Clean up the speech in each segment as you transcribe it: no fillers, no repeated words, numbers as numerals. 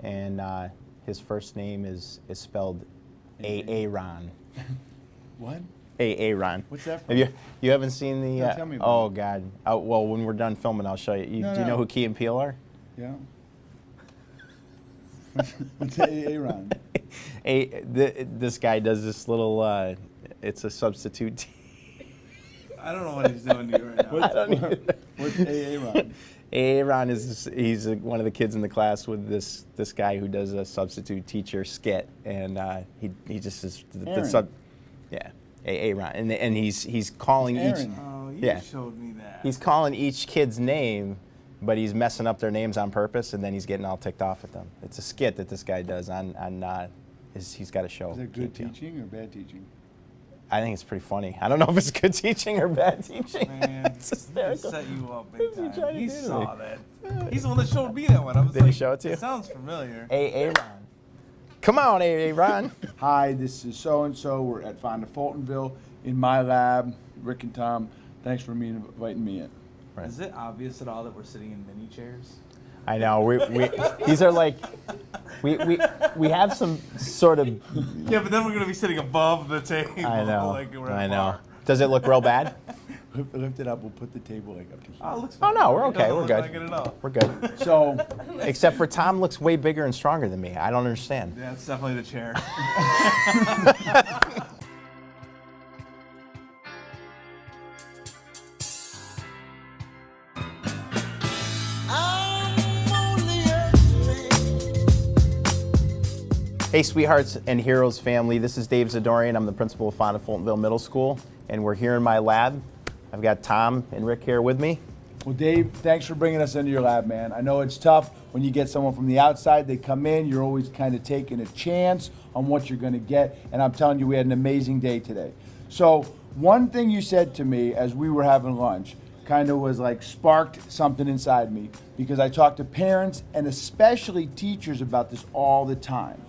and his first name is spelled Aaron. What? Aaron. What's that from? You haven't seen the? No, tell me about oh it. God. Well, when we're done filming, I'll show you. Do you know who Key and Peele are? Yeah. What's Aaron? This guy does this little. It's a substitute. I don't know what he's doing to you right now. What's Aaron? Aaron he's one of the kids in the class with this guy who does a substitute teacher skit, and he just is Aaron, and he's calling each. Oh, you showed me that. He's calling each kid's name, but he's messing up their names on purpose, and then he's getting all ticked off at them. It's a skit that this guy does he's got a show. Is it good teaching or bad teaching? I think it's pretty funny. I don't know if it's good teaching or bad teaching. Man, It's hysterical. he set you up big Who's he time. trying to He do to saw me? that. He's the one that showed me that one. I was Did like, he show it to you? It sounds familiar. Aaron. Come on, Aaron. Hi, this is so-and-so. We're at Fonda-Fultonville in my lab. Rick and Tom, thanks for inviting me in. Right. Is it obvious at all that we're sitting in mini chairs? I know. These are like, we have some sort of. Yeah, but then we're going to be sitting above the table. I know. Like we're at I a know. bar. Does it look real bad? Lift it up. We'll put the table like up to here. Oh, it looks Oh fine. no, we're It okay. doesn't We're look good. like it at all. We're good. So, Except for Tom looks way bigger and stronger than me. I don't understand. Yeah, it's definitely the chair. Hey, sweethearts and heroes family. This is David Zadoorian. I'm the principal of Fonda-Fultonville Middle School, and we're here in my lab. I've got Tom and Rick here with me. well, Dave, thanks for bringing us into your lab, man. I know it's tough when you get someone from the outside. They come in. You're always kind of taking a chance on what you're going to get. And I'm telling you, we had an amazing day today. So one thing you said to me as we were having lunch kind of was like sparked something inside me, because I talk to parents and especially teachers about this all the time.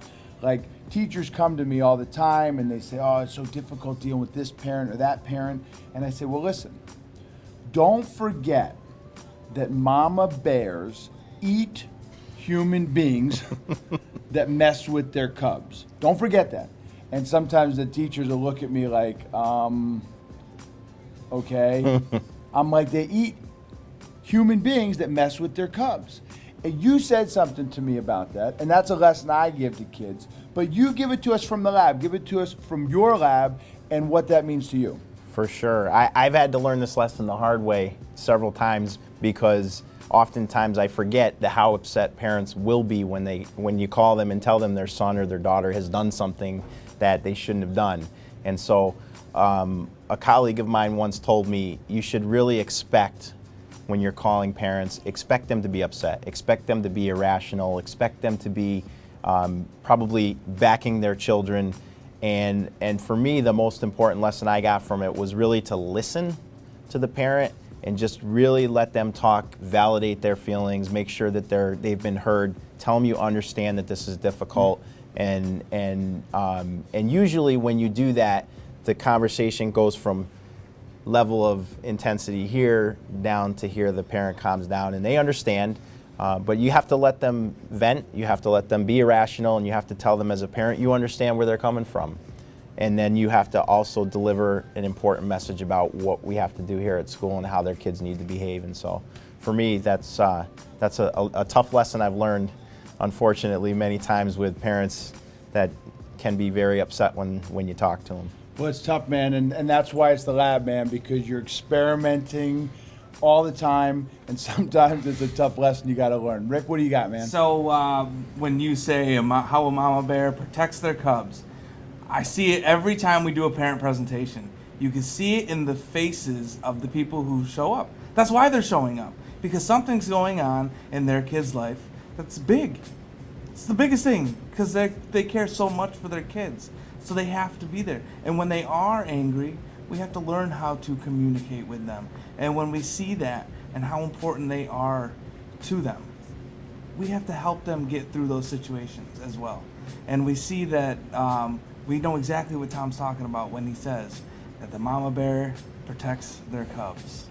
Like, teachers come to me all the time and they say, oh, it's so difficult dealing with this parent or that parent. And I say, well, listen, don't forget that mama bears eat human beings that mess with their cubs. Don't forget that. And sometimes the teachers will look at me like, okay. I'm like, they eat human beings that mess with their cubs. And you said something to me about that, and that's a lesson I give to kids. But you give it to us from the lab. Give it to us from your lab and what that means to you. For sure. I've had to learn this lesson the hard way several times, because oftentimes I forget how upset parents will be when you call them and tell them their son or their daughter has done something that they shouldn't have done. And so a colleague of mine once told me, you should really expect, when you're calling parents, expect them to be upset, expect them to be irrational, expect them to be probably backing their children. And for me, the most important lesson I got from it was really to listen to the parent and just really let them talk, validate their feelings, make sure that they've been heard, tell them you understand that this is difficult. And usually when you do that, the conversation goes from level of intensity here down to here. The parent calms down and they understand, but you have to let them vent, you have to let them be irrational, and you have to tell them as a parent you understand where they're coming from. And then you have to also deliver an important message about what we have to do here at school and how their kids need to behave. And so for me, that's a tough lesson I've learned, unfortunately, many times with parents that can be very upset when you talk to them. Well, it's tough, man, and that's why it's the lab, man, because you're experimenting all the time, and sometimes it's a tough lesson you got to learn. Rick, what do you got, man? So when you say how a mama bear protects their cubs, I see it every time we do a parent presentation. You can see it in the faces of the people who show up. That's why they're showing up, because something's going on in their kid's life that's big. It's the biggest thing, because they care so much for their kids. So they have to be there. And when they are angry, we have to learn how to communicate with them. And when we see that and how important they are to them, we have to help them get through those situations as well. And we see that we know exactly what Tom's talking about when he says that the mama bear protects their cubs.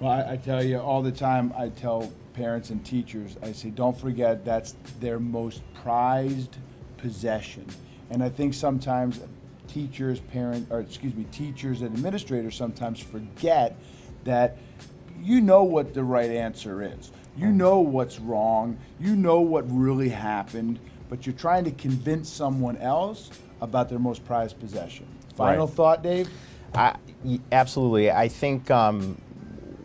Well, I tell you all the time, I tell parents and teachers, I say, don't forget that's their most prized possession. And I think sometimes teachers and administrators sometimes forget that you know what the right answer is. You know what's wrong. You know what really happened, but you're trying to convince someone else about their most prized possession. Final thought, Dave? Absolutely. I think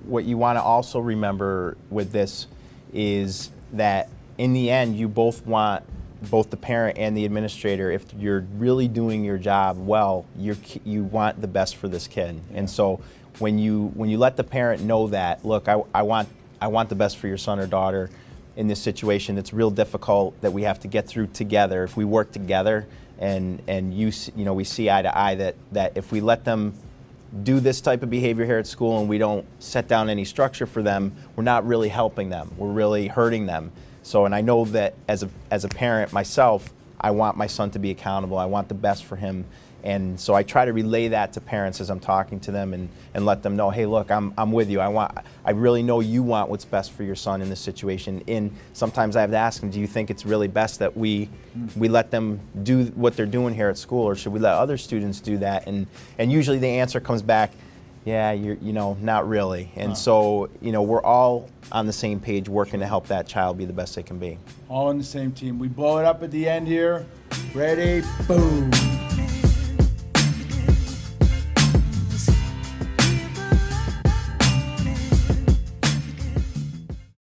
what you want to also remember with this is that in the end, you both want, both the parent and the administrator, if you're really doing your job well, you want the best for this kid. Yeah. And so when you let the parent know that, look, I want the best for your son or daughter in this situation. It's real difficult that we have to get through together. If we work together and we see eye to eye, that if we let them do this type of behavior here at school and we don't set down any structure for them, we're not really helping them. We're really hurting them. So, and I know that as a parent myself, I want my son to be accountable. I want the best for him. And so I try to relay that to parents as I'm talking to them and let them know, hey, look, I'm with you. I really know you want what's best for your son in this situation. And sometimes I have to ask them, do you think it's really best that we let them do what they're doing here at school, or should we let other students do that? And usually the answer comes back, yeah, not really. And so, we're all on the same page working to help that child be the best they can be. All on the same team. We blow it up at the end here. Ready? Boom.